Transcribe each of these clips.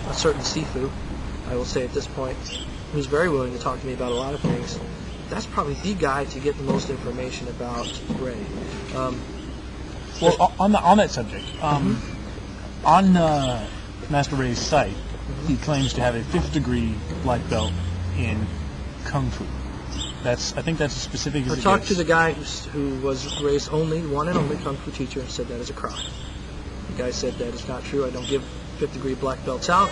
a certain Sifu, I will say at this point, who's very willing to talk to me about a lot of things. That's probably the guy to get the most information about Ray. Well, on that subject, on Master Ray's site, he claims to have a 5th degree black belt in Kung Fu. I think that's as specific as it gets. I talked to the guy who was Ray's one and only Kung Fu teacher and said that is a crock. The guy said that is not true. I don't give 5th degree black belts out.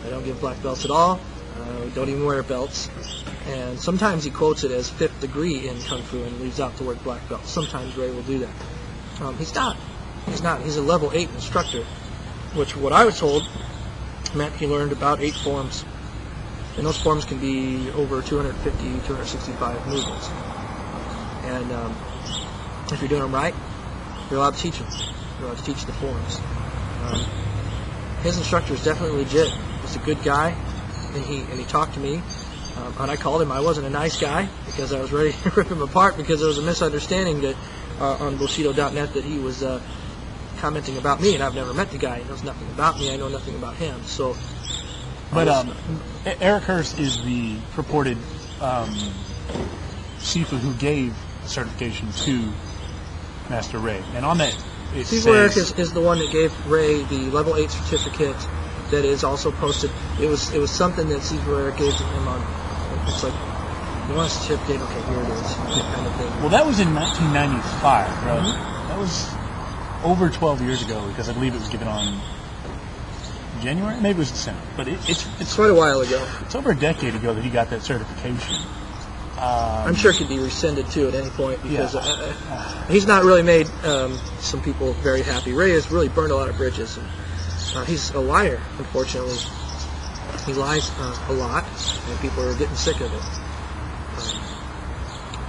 I don't give black belts at all. We don't even wear belts. And sometimes he quotes it as 5th degree in Kung Fu and leaves out the word black belt. Sometimes Ray will do that. He's not. He's a level 8 instructor, which what I was told meant he learned about 8 forms. And those forms can be over 250, 265 movements. And if you're doing them right, you're allowed to teach them. You're allowed to teach the forms. His instructor is definitely legit. He's a good guy, and he talked to me. And I called him. I wasn't a nice guy because I was ready to rip him apart because there was a misunderstanding that on Bushido.net that he was commenting about me, and I've never met the guy. He knows nothing about me. I know nothing about him. So, but Eric Hurst is the purported Sifu who gave certification to Master Ray, and on that it says Eric is the one that gave Ray the level 8 certificate that is also posted. It was something that Steve Eric gave to him on. It's like, you want a certificate? Okay, here it is. Kind of thing. Well, that was in 1995, right? Mm-hmm. That was over 12 years ago because I believe it was given on January, maybe it was December, but it's quite a while ago. It's over a decade ago that he got that certification. I'm sure it could be rescinded too at any point because he's not really made some people very happy. Ray has really burned a lot of bridges. And, he's a liar, unfortunately. He lies a lot, and people are getting sick of it.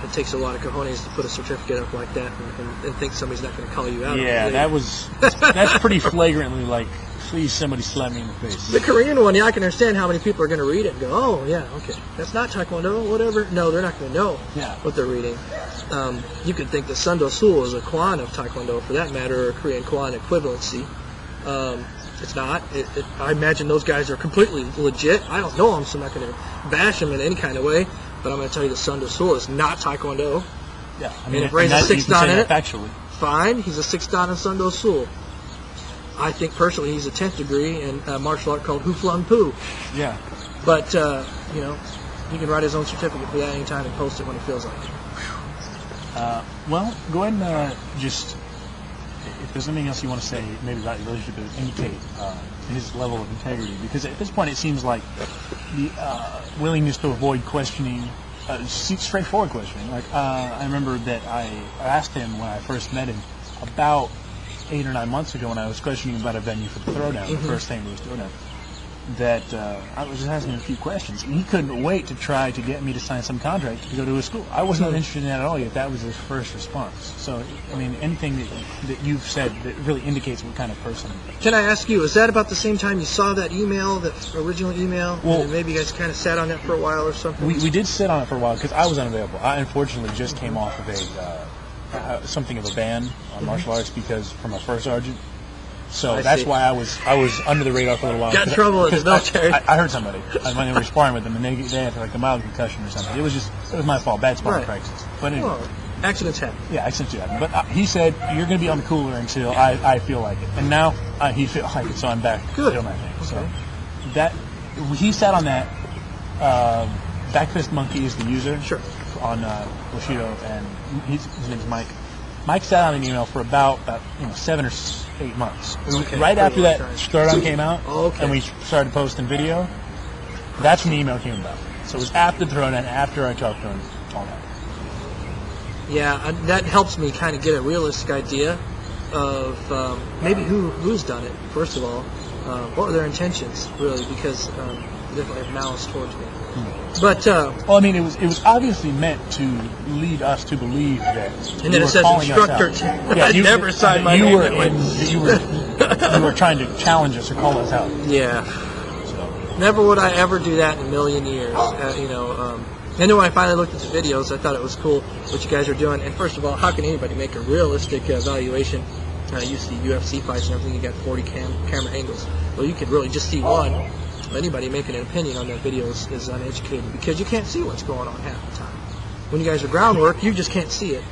It takes a lot of cojones to put a certificate up like that and think somebody's not going to call you out. Yeah, that's pretty flagrantly like, please somebody slap me in the face. The Korean one, I can understand how many people are going to read it and go, oh, yeah, okay, that's not Taekwondo, whatever. No, they're not going to know what they're reading. You could think that Sando Sul is a Kwan of Taekwondo, for that matter, or a Korean Kwan equivalency. It's not. I imagine those guys are completely legit. I don't know them, so I'm not going to bash them in any kind of way. But I'm going to tell you that Sando Sul is not Taekwondo. Yeah, I mean, if Ray's a 6th dan in it, factually, fine. He's a 6th dan in Sando Sul. I think personally he's a 10th degree in a martial art called Huflung Pu. Yeah. But he can write his own certificate for that anytime and post it when he feels like it. Well, go ahead and just. If there's anything else you want to say, maybe about your relationship, to indicate his level of integrity, because at this point it seems like the willingness to avoid questioning, straightforward questioning. Like I remember that I asked him when I first met him about 8 or 9 months ago when I was questioning about a venue for the Throwdown, the first St. Louis Throwdown, that I was just asking him a few questions, and he couldn't wait to try to get me to sign some contract to go to his school. I wasn't interested in that at all, yet that was his first response. So, I mean, anything that you've said that really indicates what kind of person he is. Can I ask you, is that about the same time you saw that email, that original email? Well, and maybe you guys kind of sat on that for a while or something? We did sit on it for a while because I was unavailable. I unfortunately just came off of something of a ban on martial arts because from a first sergeant. So that's why I was under the radar for a little while. Got in trouble in the military. I heard somebody when they were sparring with them, and they had like a mild concussion or something. It was my fault, bad sparring practice. But anyway, accidents happen. Yeah, accidents do happen. But he said you're going to be on the cooler until I feel like it, and now he feels like it, so I'm back doing my thing. So that he sat on that. Back Fist Monkey is the user on Bushido, and his name's Mike. Mike sat on an email for about 7 or 8 months. Right after that Throwdown came out, and we started posting video, that's when the email came about. So it was after Throwdown, after I talked to him, all that. Yeah, that helps me kind of get a realistic idea of maybe who's done it, first of all. What were their intentions, really, because they definitely have malice towards me. But well, I mean, it was obviously meant to lead us to believe that. And then it says instructor. I never signed my name that way. You were trying to challenge us or call us out. Yeah. So. Never would I ever do that in a million years. And then when I finally looked at the videos, I thought it was cool what you guys are doing. And first of all, how can anybody make a realistic evaluation You see UFC fights and everything, you got 40 camera angles. Well, you could really just see one. Anybody making an opinion on that video is uneducated, because you can't see what's going on half the time. When you guys are groundwork, you just can't see it.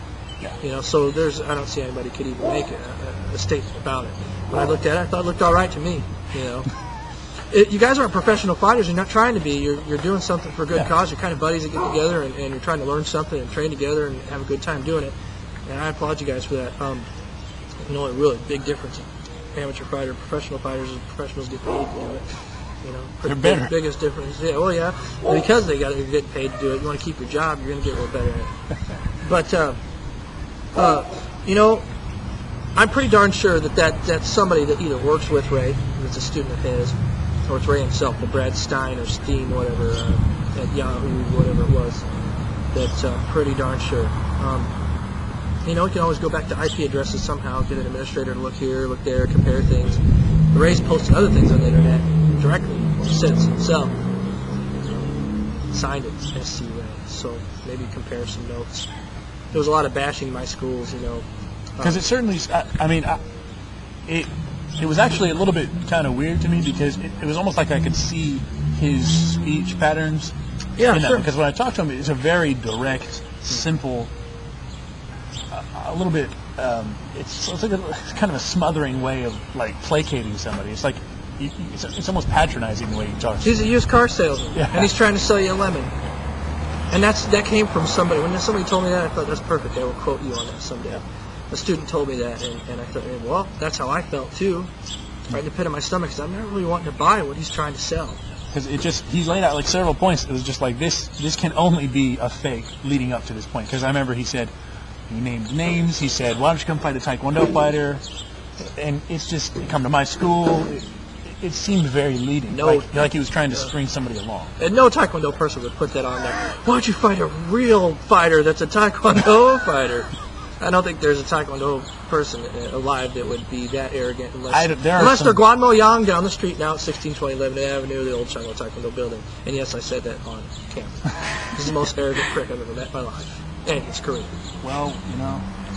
Yeah. So I don't see anybody could even make a statement about it. When I looked at it, I thought it looked all right to me. You guys aren't professional fighters. You're not trying to be. You're doing something for a good cause. You're kind of buddies that get together and you're trying to learn something and train together and have a good time doing it. And I applaud you guys for that. A really big difference in amateur fighter, professional fighters, and professionals get paid to do it. They're better. Biggest difference. Yeah, well, yeah, because you're getting paid to do it. You want to keep your job, you're going to get a little better at it. But I'm pretty darn sure that's somebody that either works with Ray, that's a student of his, or it's Ray himself, the Brad Stein or Steen, whatever, at Yahoo, whatever it was. That's pretty darn sure. You can always go back to IP addresses somehow, get an administrator to look here, look there, compare things. Ray's posted other things on the internet directly, since himself. Signed it, SC Ray, so maybe compare some notes. There was a lot of bashing my schools, Because it certainly, it was actually a little bit kind of weird to me, because it was almost like I could see his speech patterns. Yeah, sure. Because when I talked to him, it's a very direct, simple, a little bit, it's like it's kind of a smothering way of placating somebody. It's like, it's almost patronizing the way he talks. He's a used car salesman, and he's trying to sell you a lemon. And that came from somebody. When somebody told me that, I thought, that's perfect. I will quote you on that someday. A student told me that, and I thought, well, that's how I felt too, right in the pit of my stomach, because I'm not really wanting to buy what he's trying to sell. Because he laid out several points. It was just like, this can only be a fake leading up to this point. Because I remember he named names. He said, why don't you come fight a Taekwondo fighter? And it's just, come to my school. It seemed very leading, like he was trying to string somebody along. And no Taekwondo person would put that on there. Why don't you fight a real fighter that's a Taekwondo fighter? I don't think there's a Taekwondo person alive that would be that arrogant unless they're Guanmo Yang down the street now at 1620 Lebanon Avenue, the old China Taekwondo building. And yes, I said that on camera. He's the most arrogant prick I've ever met in my life. And his career. Well,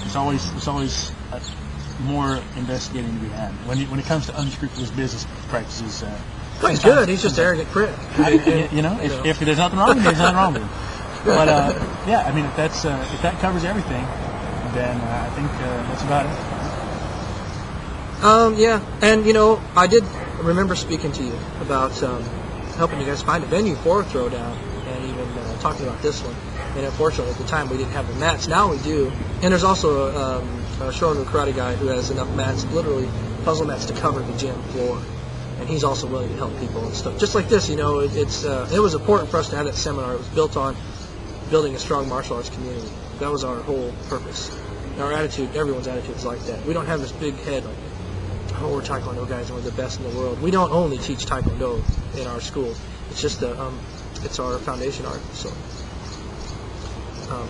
it's always more investigating to be had. When it comes to unscrupulous business practices, he's good. He's just an arrogant prick. If there's nothing wrong with him, there's nothing wrong with him. But if that covers everything, then I think that's about it. Yeah, and I did remember speaking to you about helping you guys find a venue for a throwdown, and even talking about this one. And unfortunately, at the time, we didn't have the mats. Now we do. And there's also a Shorin karate guy who has enough mats, literally puzzle mats, to cover the gym floor. And he's also willing to help people and stuff. Just like this, it was important for us to have that seminar. It was built on building a strong martial arts community. That was our whole purpose. And our attitude, everyone's attitude is like that. We don't have this big head like, we're Taekwondo guys and we're the best in the world. We don't only teach Taekwondo in our schools. It's just it's our foundation art. So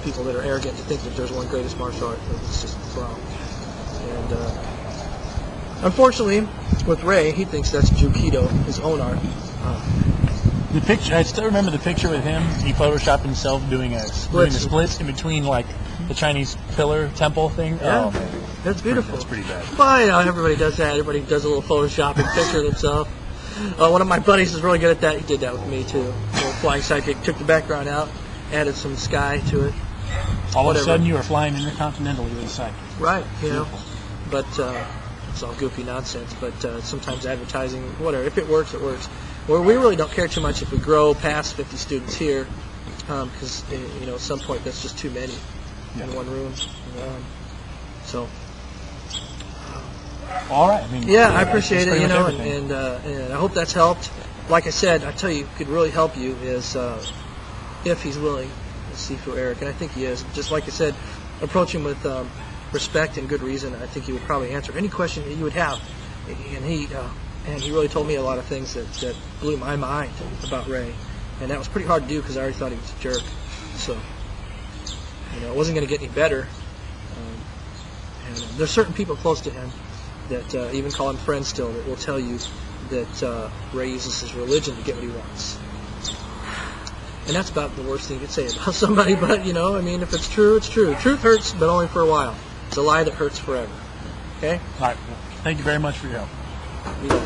people that are arrogant to think that there's one greatest martial art, it's just wrong. And unfortunately, with Ray, he thinks that's Jukido, his own art. The picture, I still remember the picture with him. He photoshopped himself doing the splits in between the Chinese pillar temple thing. Yeah. Oh man, that's beautiful. That's pretty bad. Well, everybody does that. Everybody does a little photoshopping picture of themselves. One of my buddies is really good at that. He did that with me too. A little flying sidekick, took the background out, added some sky to it. All of a sudden, you are flying intercontinentally with a sidekick. Right, but it's all goofy nonsense. But sometimes advertising, whatever. If it works, it works. Well, we really don't care too much if we grow past 50 students here, because at some point that's just too many in one room. All right. I appreciate it. And I hope that's helped. Like I said, I tell you, could really help you is if he's willing to see through Eric, and I think he is. Just like I said, approach him with respect and good reason. I think he would probably answer any question that you would have. And he really told me a lot of things that blew my mind about Ray, and that was pretty hard to do because I already thought he was a jerk. So it wasn't going to get any better. And there's certain people close to him that even call him friends still, that will tell you that Ray uses his religion to get what he wants. And that's about the worst thing you could say about somebody, but if it's true, it's true. Truth hurts, but only for a while. It's a lie that hurts forever. Okay? All right. Well, thank you very much for your help. You know.